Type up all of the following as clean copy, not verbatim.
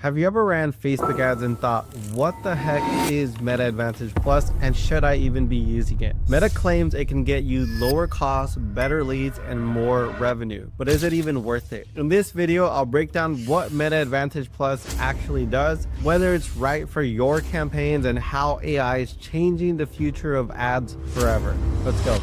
Have you ever ran Facebook ads and thought, what the heck is Meta Advantage Plus and should I even be using it? Meta claims it can get you lower costs, better leads, and more revenue, but is it even worth it? In this video, I'll break down what Meta Advantage Plus actually does, whether it's right for your campaigns, and how AI is changing the future of ads forever. Let's go.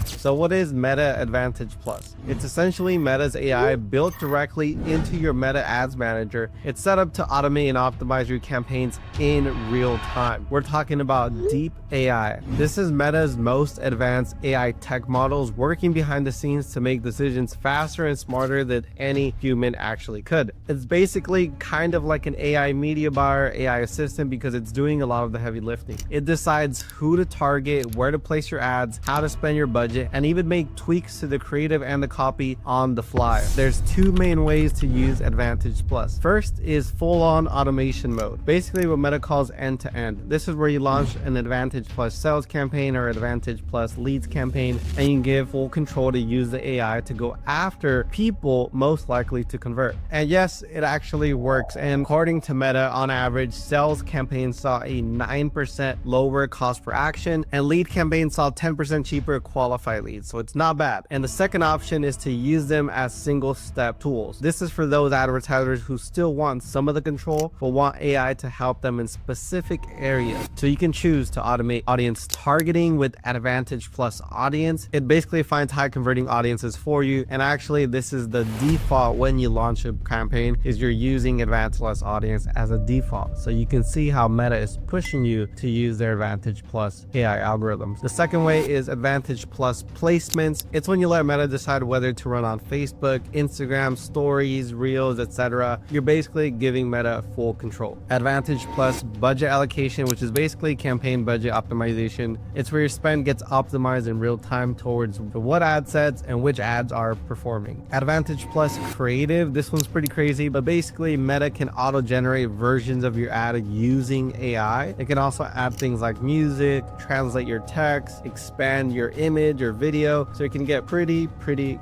So what is Meta Advantage Plus? It's essentially Meta's AI built directly into your Meta Ads Manager. It's set up to automate and optimize your campaigns in real time. We're talking about deep AI. This is Meta's most advanced AI tech models working behind the scenes to make decisions faster and smarter than any human actually could. It's basically kind of like an AI media buyer, AI assistant, because it's doing a lot of the heavy lifting. It decides who to target, where to place your ads, how to spend your budget, and even make tweaks to the creative and the copy on the fly. There's two main ways to use Advantage Plus. First is full-on automation mode, basically what Meta calls end-to-end. This is where you launch an Advantage Plus sales campaign or Advantage Plus leads campaign, and you can give full control to use the AI to go after people most likely to convert. And yes, it actually works. And according to Meta, on average, sales campaigns saw a 9% lower cost per action, and lead campaigns saw 10% cheaper qualified leads, so it's not bad. And the second option is to use them as single step tools. This is for those advertisers who still want some of the control but want AI to help them in specific areas. So you can choose to automate audience targeting with Advantage Plus Audience. It basically finds high converting audiences for you, and actually this is the default when you launch a campaign, is you're using Advantage Plus Audience as a default. So you can see how Meta is pushing you to use their Advantage Plus AI algorithms. The second way is Advantage Plus placements. It's when you let Meta decide whether to run on Facebook, Instagram, stories, reels, etc. You're basically giving Meta full control. Advantage Plus budget allocation, which is basically campaign budget optimization. It's where your spend gets optimized in real time towards what ad sets and which ads are performing. Advantage Plus creative, this one's pretty crazy, but basically Meta can auto generate versions of your ad using AI. It can also add things like music, translate your text, expand your image or video, so it can get pretty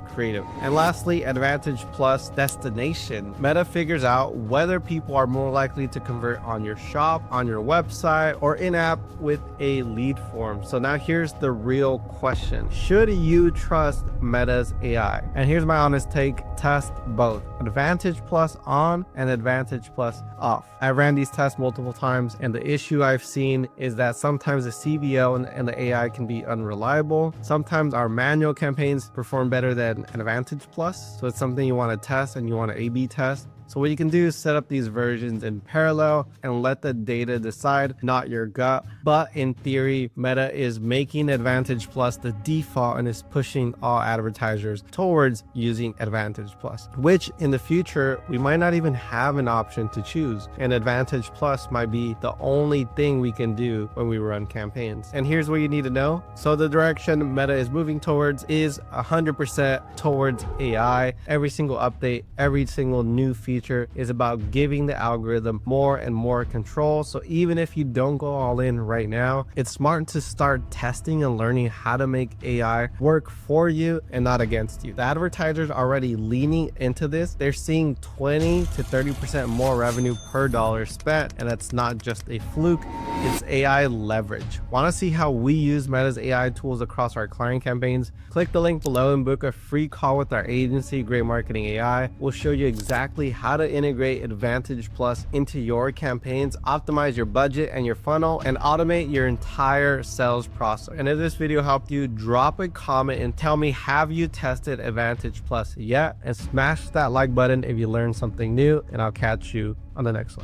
creative. And lastly, Advantage Plus destination. Meta figures out whether people are more likely to convert on your shop, on your website, or in-app with a lead form. So now here's the real question. Should you trust Meta's AI? And here's my honest take. Test both. Advantage Plus on and Advantage Plus off. I ran these tests multiple times, and the issue I've seen is that sometimes the CBO and the AI can be unreliable. Sometimes our manual campaigns perform better than Advantage Plus. So it's something you want to test and you want to A/B test. So what you can do is set up these versions in parallel and let the data decide, not your gut. But in theory, Meta is making Advantage Plus the default and is pushing all advertisers towards using Advantage Plus, which in the future, we might not even have an option to choose. And Advantage Plus might be the only thing we can do when we run campaigns. And here's what you need to know. So the direction Meta is moving towards is 100% towards AI. Every single update, every single new feature is about giving the algorithm more and more control. So even if you don't go all in right now, it's smart to start testing and learning how to make AI work for you and not against you. The advertisers are already leaning into this. They're seeing 20 to 30% more revenue per dollar spent, and that's not just a fluke, it's AI leverage. Want to see how we use Meta's AI tools across our client campaigns? Click the link below and book a free call with our agency, Great Marketing AI. We'll show you exactly how to integrate Advantage Plus into your campaigns, optimize your budget and your funnel, and automate your entire sales process. And if this video helped you, drop a comment and tell me, have you tested Advantage Plus yet? And smash that like button if you learned something new, and I'll catch you on the next one.